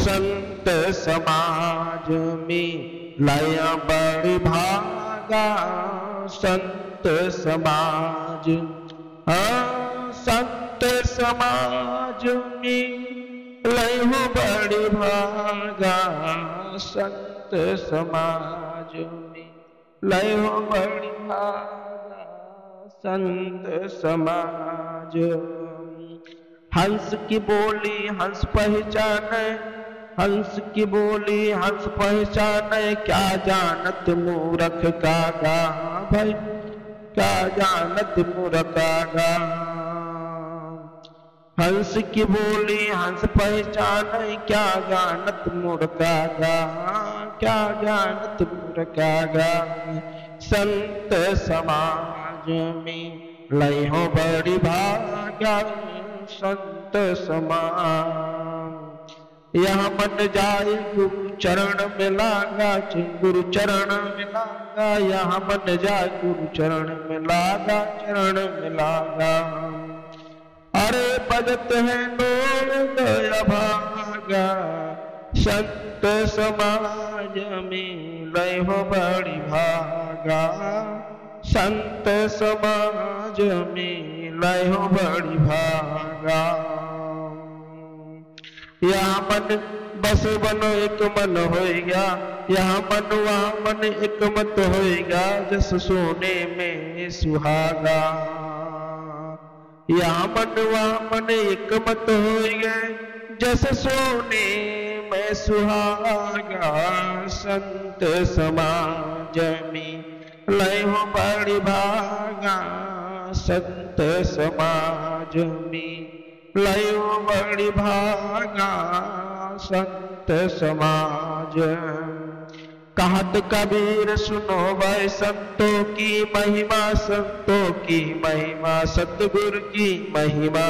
संत समाज में लया बड़ी भागा, संत समाज, हाँ संत समाज में लया बड़ी भागा, संत समाज में लया बड़ी भागा, संत समाज। हंस की बोली हंस पहचाने, हंस की बोली हंस पहचाने, क्या जानत मूरख कागा भाई, क्या जानत मूरख कागा। हंस की बोली हंस पहचाने, क्या जानत मूरख कागा, क्या जानत मूरख कागा। संत समाज में लयो बड़ी भागा, संत समाज। यह मन जाए गुरु चरण में लागा, गुरु चरण में लागा, यह मन जाए गुरु चरण में लागा, चरण में लागा। अरे बजत है लोग भागा, संत समाज में लयो बड़ी भागा, संत समाज में लयो बड़ी भागा। यहाँ मन बस बनो एक मन होएगा, यहाँ मन वहाँ मन एक मत होएगा, जस सोने में सुहागा। यहाँ मन वहाँ मन एक मत होएगा, जस सोने में सुहागा। संत समाज में लयो बड़ी भागा, संत समाज में लयो बड़ी भागा, संत समाज। कहत कबीर सुनो भाई संतों की महिमा, संतों की महिमा, सतगुरु की महिमा।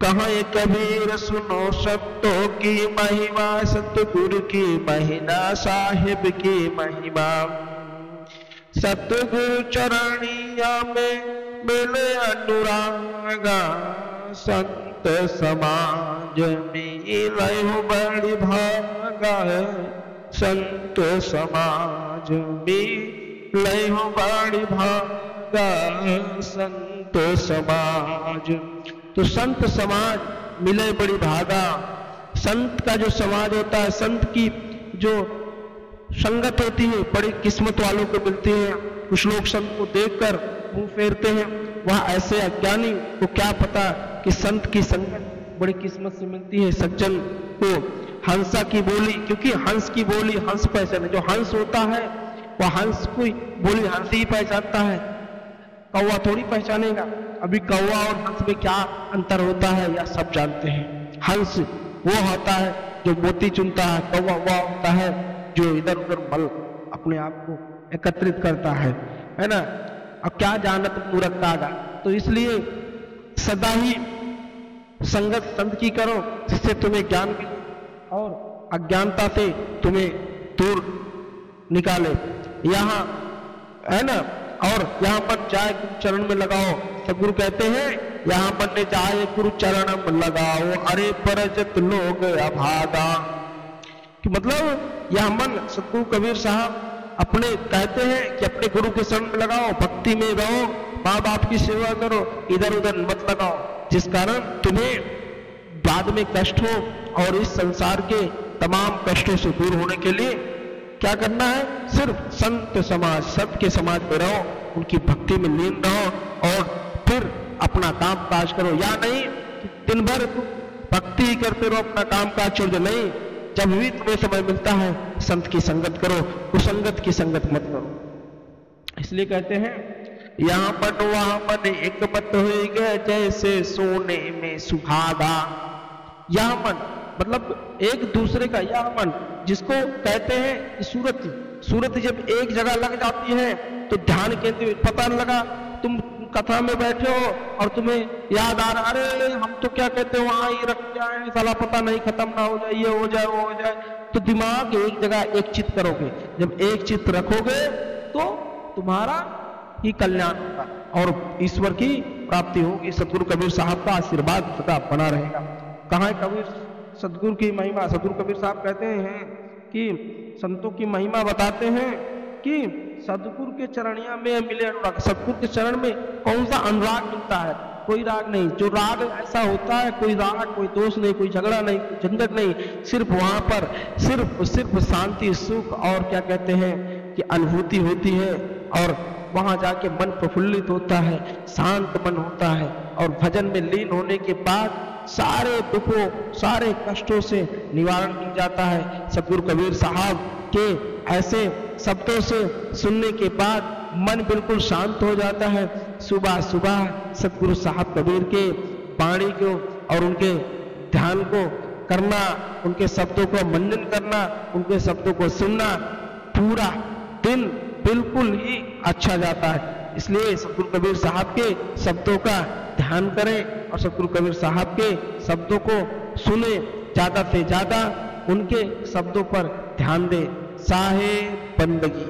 कहे कबीर सुनो संतों की महिमा, सतगुरु की महिमा, साहिब की महिमा। सतगुरु चरणिया में मिले अनुरागा, संत समाज में लयो बड़ी भागा, संत समाज में लयो बड़ी भागा, संत समाज। तो संत समाज मिले बड़ी भागा। संत का जो समाज होता है, संत की जो संगत होती है, बड़ी किस्मत वालों को मिलती है। कुछ लोग संत को देखकर मुंह फेरते हैं, वह ऐसे अज्ञानी को क्या पता कि संत की संगत बड़ी किस्मत से मिलती है। सज्जन को हंसा की बोली, क्योंकि हंस की बोली हंस पहचाने, जो हंस होता है वह हंस की बोली हंस ही पहचानता है, कौवा थोड़ी पहचानेगा। अभी कौवा और हंस में क्या अंतर होता है यह सब जानते हैं। हंस वो होता है जो मोती चुनता है, कौवा वह होता है जो इधर उधर मल अपने आप को एकत्रित करता है ना। अब क्या जानत मूरख कागा। तो इसलिए सदा ही संगत संत की करो, जिससे तुम्हें ज्ञान मिले और अज्ञानता से तुम्हें दूर निकाले। यहाँ है ना, और यहाँ पर जाए गुरु चरण में लगाओ। सदगुरु कहते हैं यहाँ पर जाए गुरु चरण में लगाओ, अरे परजत लोग अभागा। कि मतलब यह मन सदगुरु कबीर साहब अपने कहते हैं कि अपने गुरु के शरण में लगाओ, भक्ति में रहो, माँ बाप की सेवा करो, इधर उधर मत लगाओ, जिस कारण तुम्हें बाद में कष्ट हो। और इस संसार के तमाम कष्टों से दूर होने के लिए क्या करना है, सिर्फ संत समाज, संत के समाज में रहो, उनकी भक्ति में लीन रहो और फिर अपना काम काज करो। या नहीं दिन भर भक्ति ही करते रहो, अपना काम काज छोड़ दो, नहीं। जब भी तुम्हें समय मिलता है संत की संगत करो, कुसंगत की संगत मत करो। इसलिए कहते हैं यहाँ मन वहाँ मन एक मत होएगा, जैसे सोने में सुहागा। यह मन मतलब एक दूसरे का, यह मन जिसको कहते हैं सूरत। सूरत जब एक जगह लग जाती है तो ध्यान केंद्रित, पता न लगा तुम कथा में बैठे हो और तुम्हें याद आ रहा, अरे हम तो क्या कहते हैं वहां ही रख जाए, साला पता नहीं खत्म ना हो जाए, ये हो जाए वो हो जाए। तो दिमाग एक जगह एक चित्त करोगे, जब एक चित्त रखोगे तो तुम्हारा ही कल्याण होगा और ईश्वर की प्राप्ति होगी। सतगुरु कबीर साहब का आशीर्वाद सदा बना रहेगा। कहाँ है कबीर सदगुरु की महिमा, सदगुरु कबीर साहब कहते हैं कि संतों की महिमा बताते हैं कि सदगुरु के चरणिया में मिले अनुराग। सदगुरु के चरण में कौन सा अनुराग मिलता है? कोई राग नहीं। जो राग ऐसा होता है, कोई राग, कोई दोष नहीं, कोई झगड़ा नहीं, कोई झंझट नहीं, सिर्फ वहां पर सिर्फ शांति, सुख और क्या कहते हैं कि अनुभूति होती है। और वहां जाके मन प्रफुल्लित होता है, शांत मन होता है और भजन में लीन होने के बाद सारे दुखों, सारे कष्टों से निवारण मिल जाता है। सदगुरु कबीर साहब के ऐसे शब्दों से सुनने के बाद मन बिल्कुल शांत हो जाता है। सुबह सुबह सदगुरु साहब कबीर के वाणी को और उनके ध्यान को करना, उनके शब्दों को मनन करना, उनके शब्दों को सुनना, पूरा दिन बिल्कुल ही अच्छा जाता है। इसलिए सदगुरु कबीर साहब के शब्दों का ध्यान करें और सदगुरु कबीर साहब के शब्दों को सुने, ज्यादा से ज्यादा उनके शब्दों पर ध्यान दें। साहेब बंदगी।